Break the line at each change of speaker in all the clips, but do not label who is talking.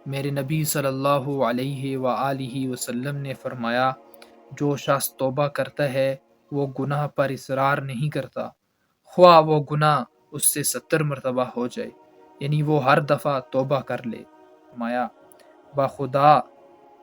میرے نبی صلی اللہ علیہ وآلہ وسلم نے فرمایا، جو شخص توبہ کرتا ہے وہ گناہ پر اصرار نہیں کرتا، خواہ وہ گناہ اس سے 70 مرتبہ ہو جائے، یعنی وہ ہر دفعہ توبہ کر لے۔ فرمایا، بخدا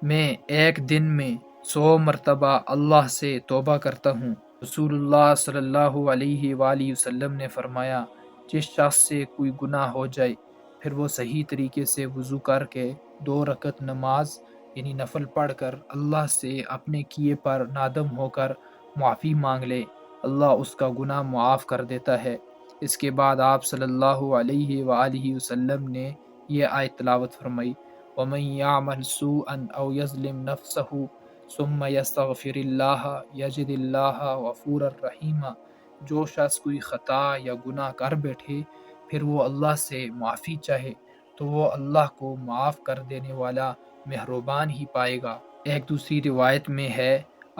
میں ایک دن میں 100 مرتبہ اللہ سے توبہ کرتا ہوں۔ رسول اللہ صلی اللہ علیہ وآلہ وسلم نے فرمایا، جس شخص سے کوئی گناہ ہو جائے پھر وہ صحیح طریقے سے وضو کر کے 2 رکعت نماز یعنی نفل پڑھ کر اللہ سے اپنے کیے پر نادم ہو کر معافی مانگ لے، اللہ اس کا گناہ معاف کر دیتا ہے۔ اس کے بعد آپ صلی اللہ علیہ وآلہ وسلم نے یہ آیت تلاوت فرمائی، وَمَن يَعْمَلْ سُوءًا أَوْ يَظْلِمْ نَفْسَهُ ثُمَّ يَسْتَغْفِرِ اللَّهَ يَجِدِ اللَّهَ غَفُورًا رَحِيمًا۔ جو شخص کوئی خطا یا گناہ کر بیٹھے پھر وہ اللہ سے معافی چاہے تو وہ اللہ کو معاف کر دینے والا مہربان ہی پائے گا۔ ایک دوسری روایت میں ہے،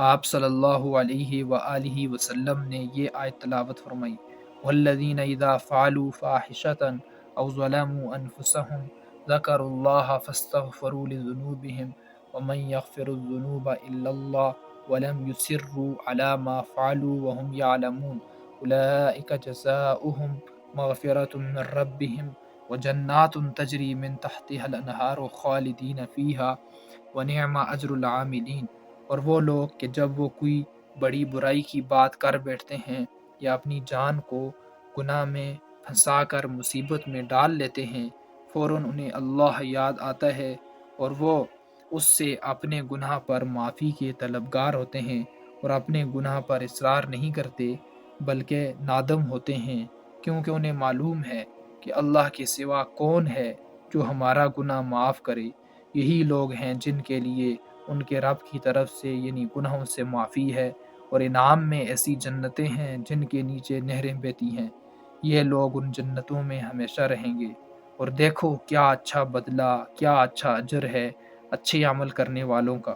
آپ صلی اللہ علیہ وآلہ وسلم نے یہ آیت تلاوت فرمائی، وَالَّذِينَ إِذَا فَعَلُوا فَاحِشَةً أَوْ ظَلَمُوا أَنفُسَهُمْ ذَكَرُوا اللَّهَ فَاسْتَغْفَرُوا لِذُنُوبِهِمْ وَمَن يَغْفِرُ الذُّنُوبَ إِلَّا اللَّهُ وَلَمْ يُصِرُّوا عَلَى مَا فَعَلُوا وَهُمْ يَعْلَمُونَ أُولَئِكَ جَزَاؤُهُمْ مَغْفِرَةٌ مِّن رَّبِّهِمْ وَجَنَّاتٌ تَجْرِي مِن تَحْتِهَا الْأَنْهَارُ خَالِدِينَ فِيهَا وَنِعْمَ أَجْرُ الْعَامِلِينَ۔ اور وہ لوگ کہ جب وہ کوئی بڑی برائی کی بات کر بیٹھتے ہیں یا اپنی جان کو گناہ میں پھنسا کر مصیبت میں ڈال لیتے ہیں، فوراً انہیں اللہ یاد آتا ہے اور وہ اس سے اپنے گناہ پر معافی کے طلبگار ہوتے ہیں اور اپنے گناہ پر اصرار نہیں کرتے بلکہ نادم ہوتے ہیں، کیونکہ انہیں معلوم ہے کہ اللہ کے سوا کون ہے جو ہمارا گناہ معاف کرے۔ یہی لوگ ہیں جن کے لیے ان کے رب کی طرف سے یعنی گناہوں سے معافی ہے، اور انعام میں ایسی جنتیں ہیں جن کے نیچے نہریں بہتی ہیں۔ یہ لوگ ان جنتوں میں ہمیشہ رہیں گے۔ اور دیکھو کیا اچھا بدلہ، کیا اچھا اجر ہے اچھے عمل کرنے والوں کا۔